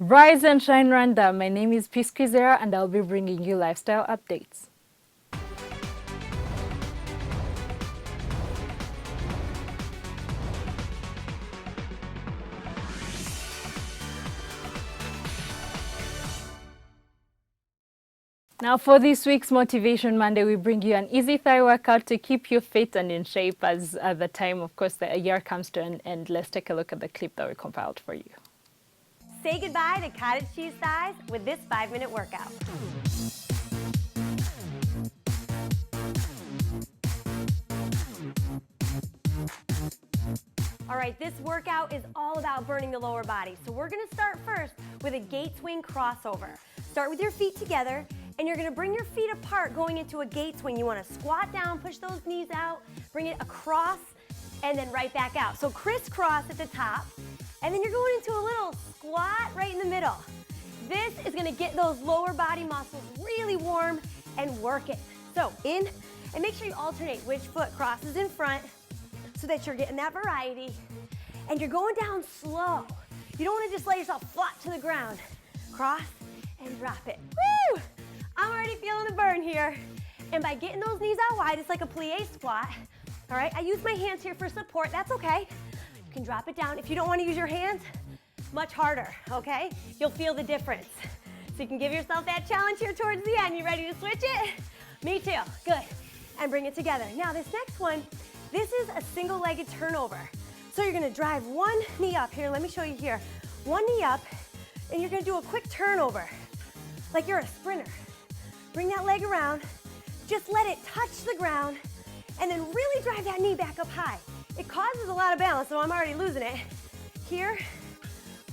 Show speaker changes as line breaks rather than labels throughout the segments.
Rise and shine, Rwanda. My name is Peace Kwizera, and I'll be bringing you lifestyle updates. Now for this week's Motivation Monday, we bring you an easy thigh workout to keep you fit and in shape as at the time, of course, the year comes to an end. Let's take a look at the clip that we compiled for you.
Say goodbye to cottage cheese thighs with this 5-minute workout. All right, this workout is all about burning the lower body. So we're gonna start first with a gate swing crossover. Start with your feet together, and you're gonna bring your feet apart going into a gate swing. You wanna squat down, push those knees out, bring it across, and then right back out. So crisscross at the top, and then you're going into a little squat right in the middle. This is gonna get those lower body muscles really warm and work it. So in, and make sure you alternate which foot crosses in front so that you're getting that variety. And you're going down slow. You don't wanna just let yourself flat to the ground. Cross and drop it. Woo! I'm already feeling the burn here. And by getting those knees out wide, it's like a plie squat. All right, I use my hands here for support, that's okay. You can drop it down. If you don't wanna use your hands, much harder, okay? You'll feel the difference. So you can give yourself that challenge here towards the end. You ready to switch it? Me too, good. And bring it together. Now this next one, this is a single-legged turnover. So you're gonna drive one knee up. Here, let me show you here. One knee up, and you're gonna do a quick turnover, like you're a sprinter. Bring that leg around, just let it touch the ground, and then really drive that knee back up high. It causes a lot of balance, so I'm already losing it. Here,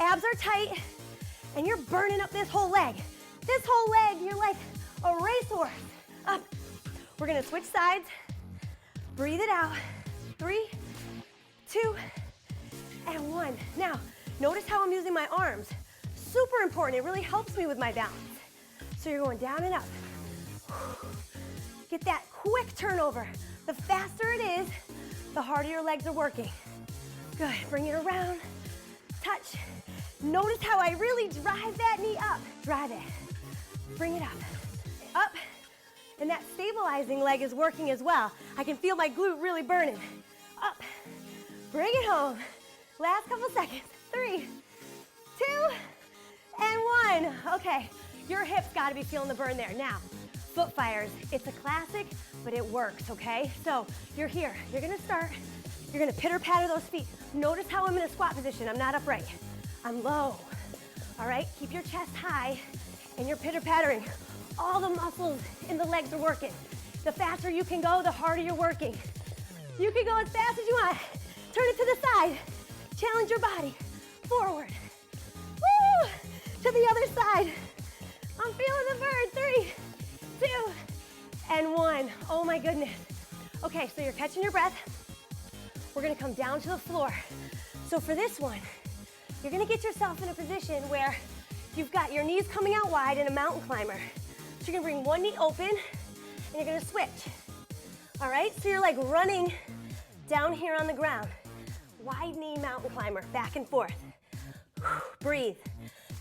abs are tight, and you're burning up this whole leg. This whole leg, you're like a racehorse. Up. We're gonna switch sides. Breathe it out. 3, 2, and 1. Now, notice how I'm using my arms. Super important, it really helps me with my balance. So you're going down and up. Get that quick turnover. The faster it is, the harder your legs are working. Good, bring it around, touch. Notice how I really drive that knee up. Drive it, bring it up, and that stabilizing leg is working as well. I can feel my glute really burning. Up, bring it home. Last couple seconds, 3, 2, and 1. Okay, your hips gotta be feeling the burn there. Now, foot fires, it's a classic, but it works, okay? So you're here, you're gonna start, you're gonna pitter patter those feet. Notice how I'm in a squat position, I'm not upright. I'm low, all right? Keep your chest high and you're pitter pattering. All the muscles in the legs are working. The faster you can go, the harder you're working. You can go as fast as you want. Turn it to the side. Challenge your body. Forward. Woo! To the other side. I'm feeling the burn. 3, 2, and 1. Oh my goodness. Okay, so you're catching your breath. We're gonna come down to the floor. So for this one, you're gonna get yourself in a position where you've got your knees coming out wide in a mountain climber. So you're gonna bring one knee open and you're gonna switch. All right, so you're like running down here on the ground. Wide knee mountain climber, back and forth. Breathe.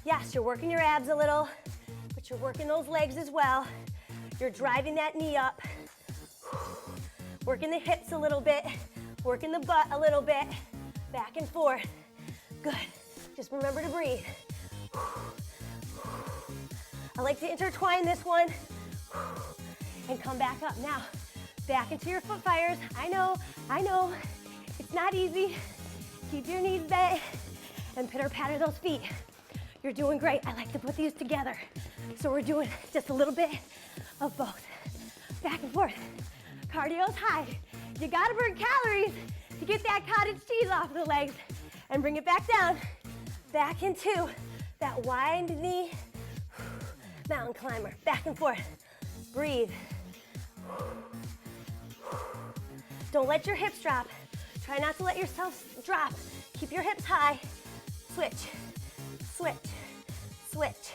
Yes, you're working your abs a little, but you're working those legs as well. You're driving that knee up. Working the hips a little bit, working the butt a little bit, back and forth. Good, just remember to breathe. I like to intertwine this one and come back up. Now, back into your foot fires. I know, it's not easy. Keep your knees bent and pitter patter those feet. You're doing great. I like to put these together. So we're doing just a little bit of both. Back and forth. Cardio's high. You gotta burn calories to get that cottage cheese off the legs and bring it back down. Back into that wide knee mountain climber. Back and forth. Breathe. Don't let your hips drop. Try not to let yourself drop. Keep your hips high. Switch, switch, switch.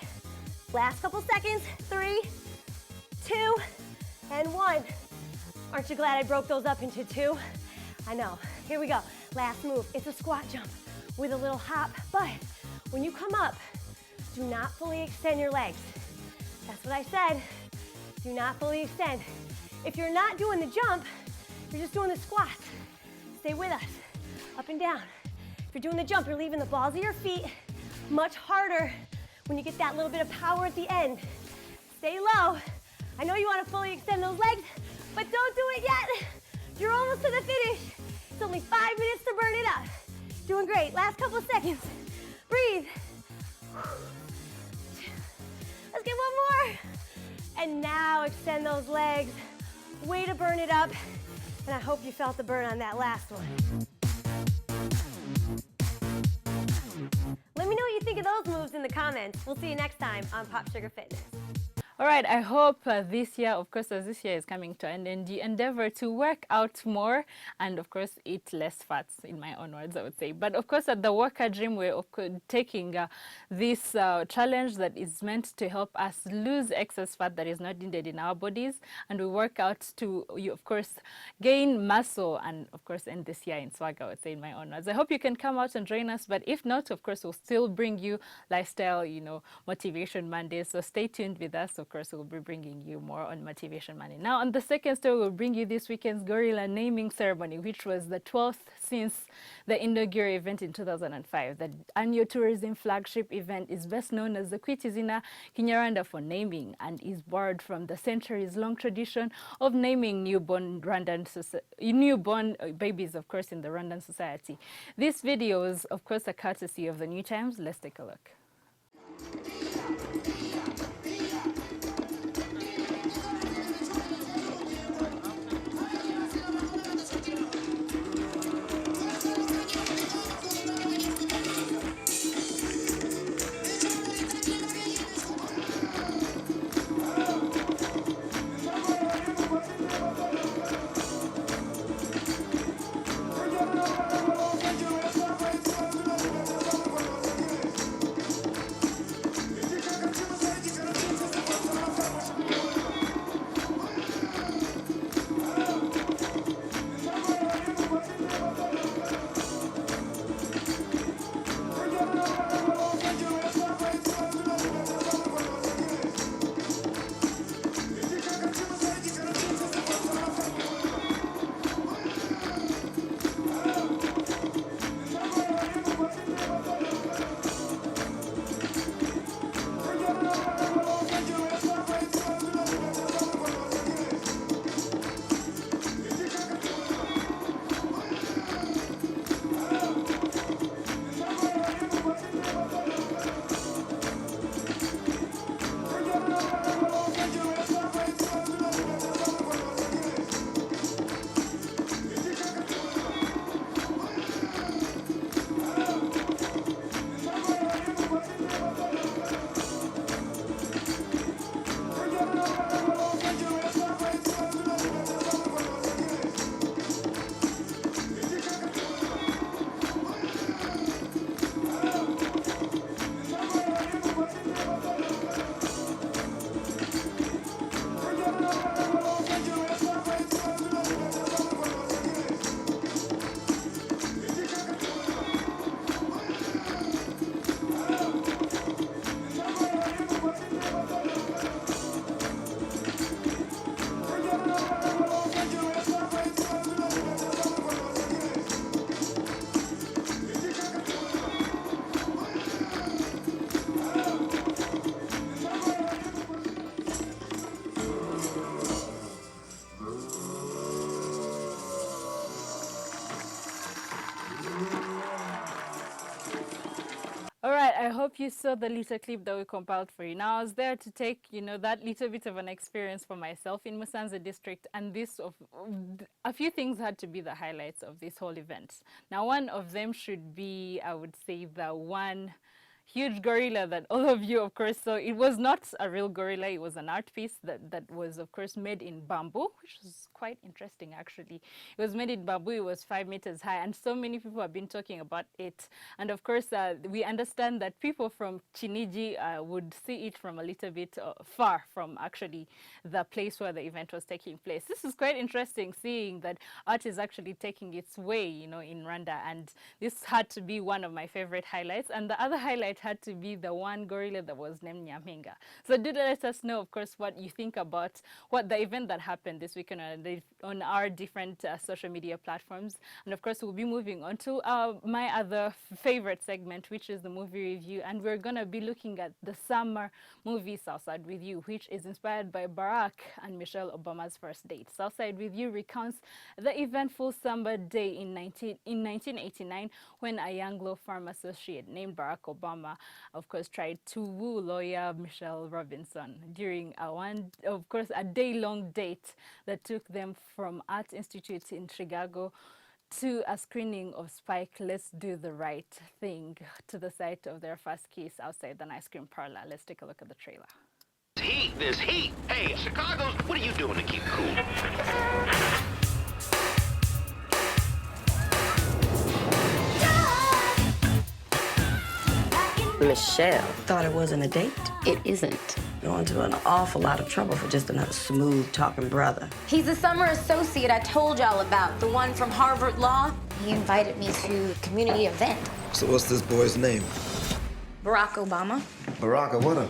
Last couple seconds. 3, 2, and 1. Aren't you glad I broke those up into 2? I know. Here we go. Last move. It's a squat jump with a little hop, but when you come up, do not fully extend your legs. That's what I said. Do not fully extend. If you're not doing the jump, you're just doing the squats. Stay with us. Up and down. If you're doing the jump, you're leaving the balls of your feet much harder when you get that little bit of power at the end. Stay low. I know you want to fully extend those legs, but don't do it yet. You're almost to the finish. It's only 5 minutes to burn it up. Doing great. Last couple of seconds. Breathe. Let's get one more. And now extend those legs. Way to burn it up. And I hope you felt the burn on that last one. Let me know what you think of those moves in the comments. We'll see you next time on Pop Sugar Fitness.
All right, I hope this year, of course, as this year is coming to an end, you endeavor to work out more and, of course, eat less fats, in my own words, I would say. But, of course, at the Worker Gym, we're taking this challenge that is meant to help us lose excess fat that is not needed in our bodies. And we work out to, of course, gain muscle and, of course, end this year in swag, I would say, in my own words. I hope you can come out and join us. But if not, of course, we'll still bring you lifestyle, Motivation Mondays. So stay tuned with us. Of course, we'll be bringing you more on Motivation Monday. Now, on the second story, we'll bring you this weekend's gorilla naming ceremony, which was the 12th since the inaugural event in 2005. The annual tourism flagship event is best known as the Kwita Izina Kinyarwanda for naming and is borrowed from the centuries-long tradition of naming newborn babies, of course, in the Rwandan society. This video is, of course, a courtesy of the New Times. Let's take a look. All right, I hope you saw the little clip that we compiled for you. Now, I was there to take, that little bit of an experience for myself in Musanze district, and a few things had to be the highlights of this whole event. Now, one of them should be, I would say, the one huge gorilla that all of you, of course, saw. It was not a real gorilla. It was an art piece that was, of course, made in bamboo, which was quite interesting, actually. It was made in bamboo. It was 5 meters high, and so many people have been talking about it. And, of course, we understand that people from Chiniji would see it from a little bit far from, actually, the place where the event was taking place. This is quite interesting, seeing that art is actually taking its way, in Rwanda. And this had to be one of my favorite highlights. And the other highlight it had to be the one gorilla that was named Nyaminga. So do let us know, of course, what you think about what the event that happened this weekend on our different social media platforms. And of course, we'll be moving on to my other favorite segment, which is the movie review. And we're going to be looking at the summer movie Southside with You, which is inspired by Barack and Michelle Obama's first date. Southside with You recounts the eventful summer day in 1989 when a young law firm associate named Barack Obama, of course, tried to woo lawyer Michelle Robinson during a day-long date that took them from Art Institute in Chicago to a screening of Spike Let's Do the Right Thing to the site of their first kiss outside an ice cream parlor. Let's take a look at the trailer.
Heat, there's heat. Hey, Chicago's, what are you doing to keep cool?
Michelle thought it wasn't a date.
It isn't.
Going to an awful lot of trouble for just another smooth-talking brother.
He's the summer associate I told y'all about, the one from Harvard Law. He invited me to a community event.
So what's this boy's name?
Barack Obama.
Barack, what a...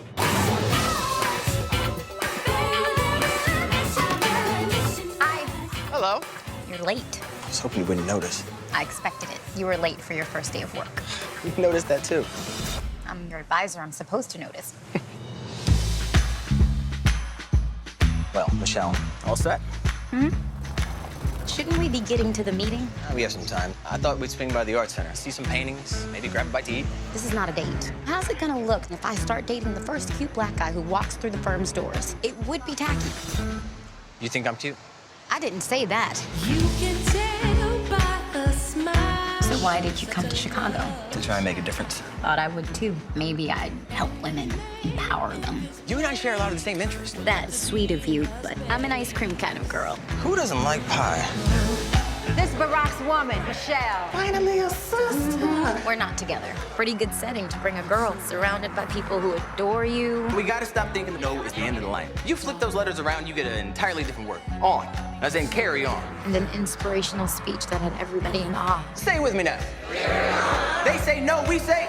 Hello.
You're late.
I was hoping you wouldn't notice.
I expected it. You were late for your first day of work.
You noticed that too.
I'm your advisor. I'm supposed to notice.
Well, Michelle, all set?
Shouldn't we be getting to the meeting?
We have some time. I thought we'd swing by the art center, see some paintings, maybe grab a bite to eat.
This is not a date. How's it gonna look if I start dating the first cute black guy who walks through the firm's doors? It would be tacky.
You think I'm cute?
I didn't say that.
You can tell by a smile.
So why did you come to Chicago?
To try and make a difference.
Thought I would too. Maybe I'd help women, empower them.
You and I share a lot of the same interests.
That's sweet of you, but I'm an ice cream kind of girl.
Who doesn't like pie?
This Barack's woman, Michelle.
Finally a sister.
We're not together. Pretty good setting to bring a girl surrounded by people who adore you.
We gotta stop thinking the no is the end of the line. You flip those letters around, you get an entirely different word. On. As in carry on.
And an inspirational speech that had everybody in awe.
Say it with me now. They say no, we say...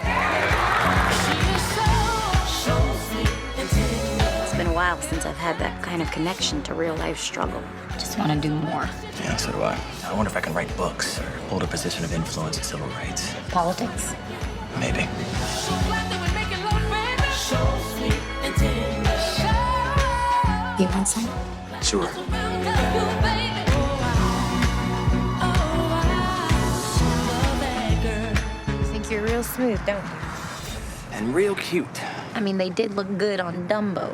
It's been a while since I've had that kind of connection to real life struggle. Just want to do more.
Yeah, so do I. I wonder if I can write books or hold a position of influence in civil rights.
Politics.
Maybe.
You want some?
Sure.
Think you're real smooth, don't you?
And real cute.
I mean, they did look good on Dumbo.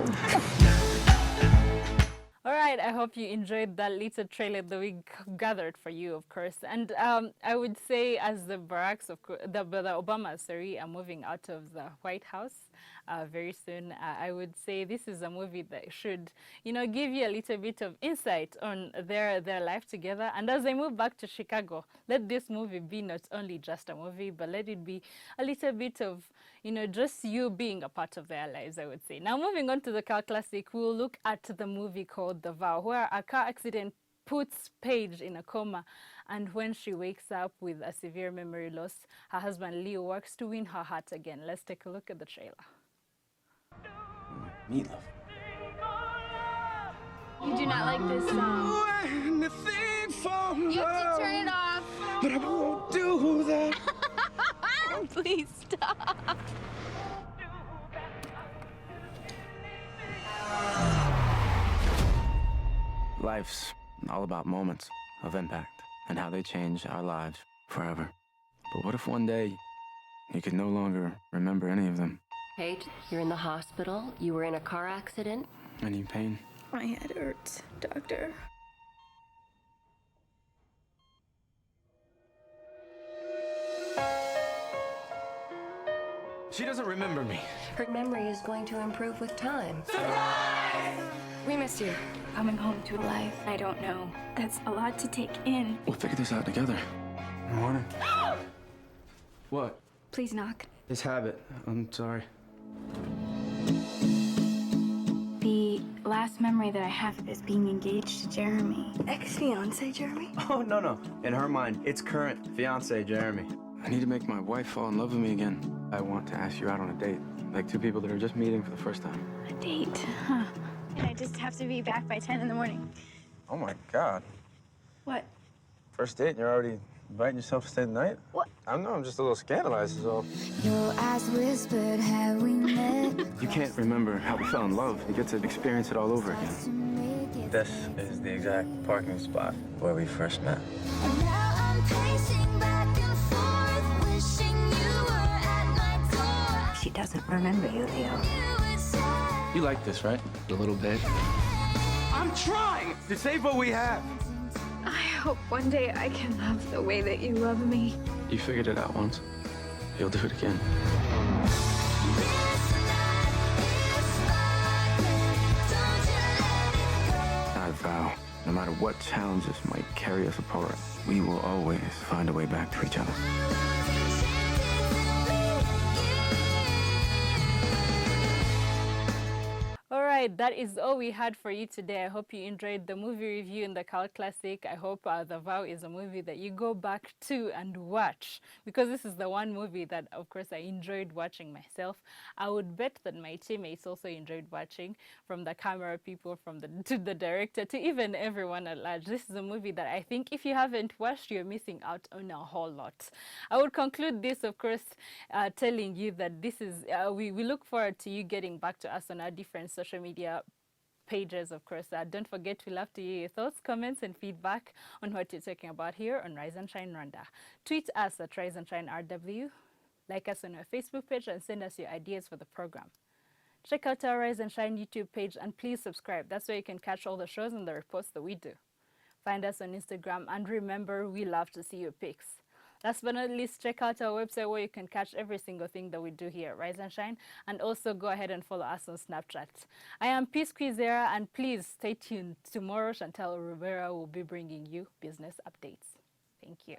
All right, I hope you enjoyed that little trailer that we gathered for you, of course. And I would say, as the Baracks, the Obamas, are moving out of the White House very soon, I would say this is a movie that should, give you a little bit of insight on their life together. And as they move back to Chicago, let this movie be not only just a movie, but let it be a little bit of, just you being a part of their lives, I would say. Now, moving on to the car classic, we'll look at the movie called The Vow, where a car accident puts Paige in a coma, and when she wakes up with a severe memory loss, her husband Leo works to win her heart again. Let's take a look at the trailer.
Meatloaf.
You do not like this song. You have to turn it off.
But I won't do that.
Please stop.
Life's all about moments of impact and how they change our lives forever. But what if one day you could no longer remember any of them?
Paige, you're in the hospital. You were in a car accident.
Any pain?
My head hurts, doctor.
She doesn't remember me.
Her memory is going to improve with time.
We missed you. Coming home to life, I don't know. That's a lot to take in.
We'll figure this out together. Morning. What?
Please knock.
It's habit. I'm sorry.
The last memory that I have is being engaged to Jeremy. Ex-fiance Jeremy?
Oh, no. In her mind, it's current fiance Jeremy. I need to make my wife fall in love with me again. I want to ask you out on a date, like two people that are just meeting for the first time.
A date, huh? And I just have to be back by 10 in the morning.
Oh my God.
What?
First date and you're already inviting yourself to stay the night?
What?
I don't know, I'm just a little scandalized is all.
Your eyes whispered, have we met?
You can't remember how we fell in love. You get to experience it all over again. This is the exact parking spot where we first met.
And now I'm pacing back and forth, wishing you were at my door.
She doesn't remember you, Leo.
You like this, right? A little bit. I'm trying to save what we have.
I hope one day I can love the way that you love me.
You figured it out once. You'll do it again. I vow, no matter what challenges might carry us apart, we will always find a way back to each other.
All right, that is all we had for you today. I hope you enjoyed the movie review in the Cult Classic. I hope The Vow is a movie that you go back to and watch, because this is the one movie that, of course, I enjoyed watching myself. I would bet that my teammates also enjoyed watching, from the camera people, to the director, to even everyone at large. This is a movie that I think if you haven't watched, you're missing out on a whole lot. I would conclude this, of course, telling you that this is, we look forward to you getting back to us on our different social media pages, of course. Don't forget, we love to hear your thoughts, comments, and feedback on what you're talking about here on Rise and Shine Rwanda. Tweet us at Rise and Shine RW, like us on our Facebook page, and send us your ideas for the program. Check out our Rise and Shine YouTube page, and please subscribe. That's where you can catch all the shows and the reports that we do. Find us on Instagram, and remember, we love to see your pics. Last but not least, check out our website where you can catch every single thing that we do here at Rise and Shine, and also go ahead and follow us on Snapchat. I am Peace Quizera, and please stay tuned. Tomorrow, Chantal Rivera will be bringing you business updates. Thank you.